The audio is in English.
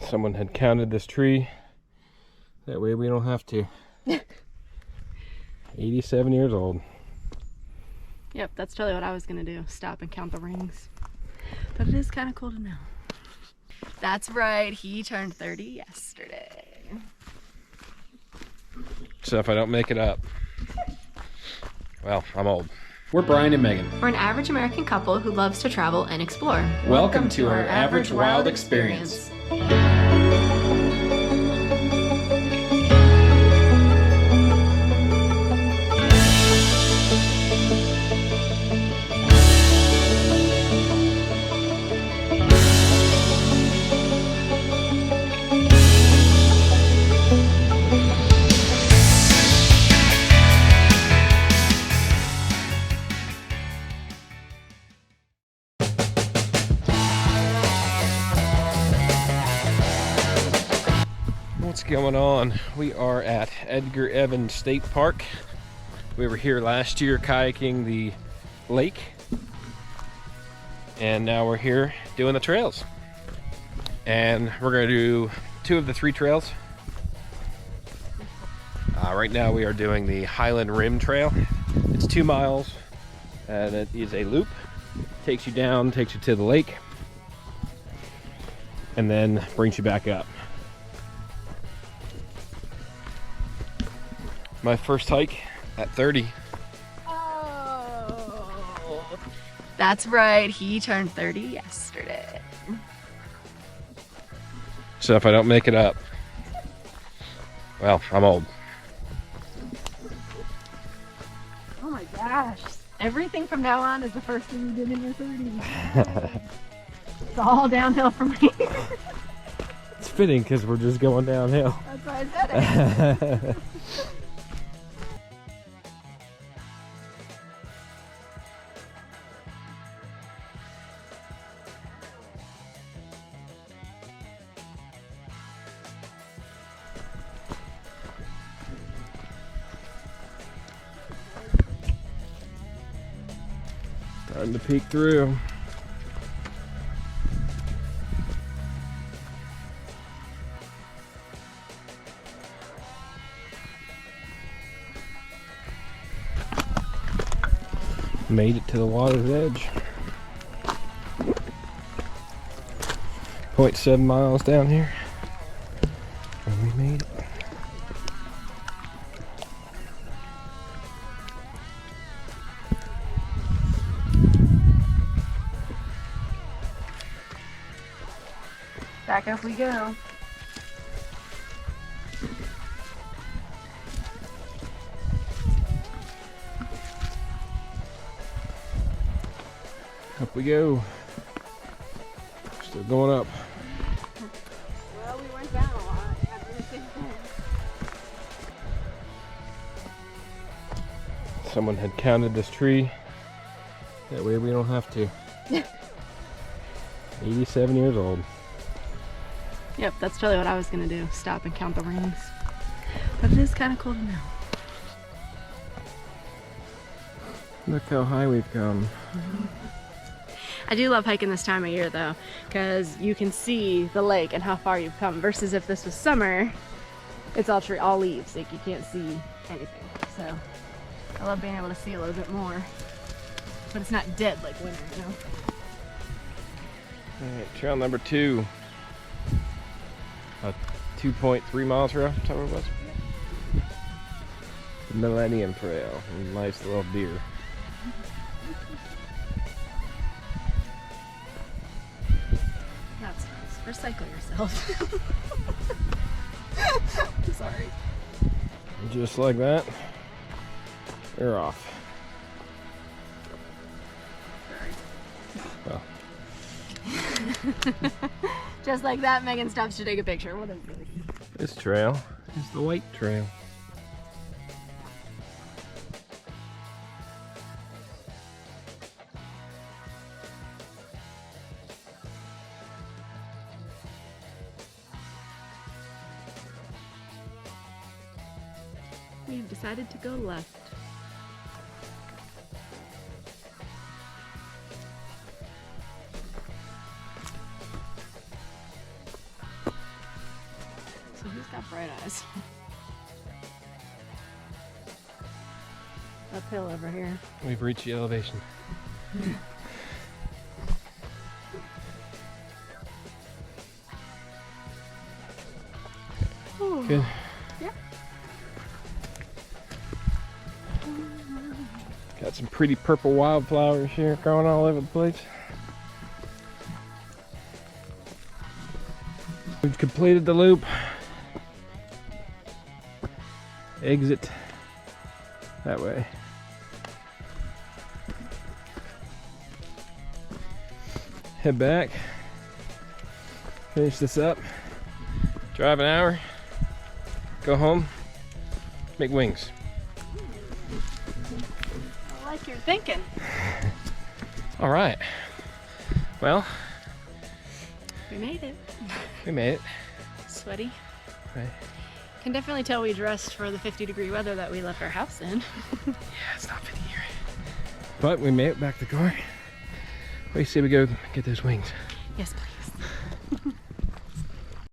Someone had counted this tree. That way we don't have to. 87 years old. Yep, that's totally what I was gonna do. Stop and count the rings. But it is kind of cool to know. That's right, he turned 30 yesterday. So if I don't make it up, well, I'm old. We're Brian and Megan. We're an average American couple who loves to travel and explore. Welcome to our average wild experience. What's going on? We are at Edgar Evins State Park. We were here last year kayaking the lake, and now we're here doing the trails. And we're going to do 2 of the 3 trails. Right now we are doing the Highland Rim Trail. It's 2 miles and it is a loop. Takes you down, takes you to the lake, and then brings you back up. My first hike at 30. Oh, that's right, he turned 30 yesterday. So if I don't make it up, well, I'm old. Oh my gosh. Everything from now on is the first thing you did in your 30s. It's all downhill from me. It's fitting because we're just going downhill. That's why I said it. Time to peek through. Made it to the water's edge. 0.7 miles down here, and we made it. Back up we go. Up we go. Still going up. Well, we went down a lot after the same thing. Someone had counted this tree. That way we don't have to. 87 years old. Yep, that's totally what I was gonna do. Stop and count the rings. But it is kind of cool to know. Look how high we've come. I do love hiking this time of year though, because you can see the lake and how far you've come, versus if this was summer, it's all leaves, like you can't see anything. So I love being able to see a little bit more, but it's not dead like winter, you know? Alright, trail number 2. 2.3 miles or whatever it was. The Millennium Trail. Nice little deer. That's nice. Recycle yourself. Sorry. Just like that, we're off. Well. Just like that, Megan stops to take a picture. What is this? This trail is the White Trail. We've decided to go left. got bright eyes. Uphill over here. We've reached the elevation. Ooh. Good. Yeah. Got some pretty purple wildflowers here growing all over the place. We've completed the loop. Exit that way. Head back. Finish this up. Drive an hour. Go home. Make wings. I like your thinking. All right. Well, We made it. we made it. Sweaty. Right. Can definitely tell we dressed for the 50-degree weather that we left our house in. Yeah, it's not 50 here. But we made it back to the car. What do you say we go get those wings? Yes, please.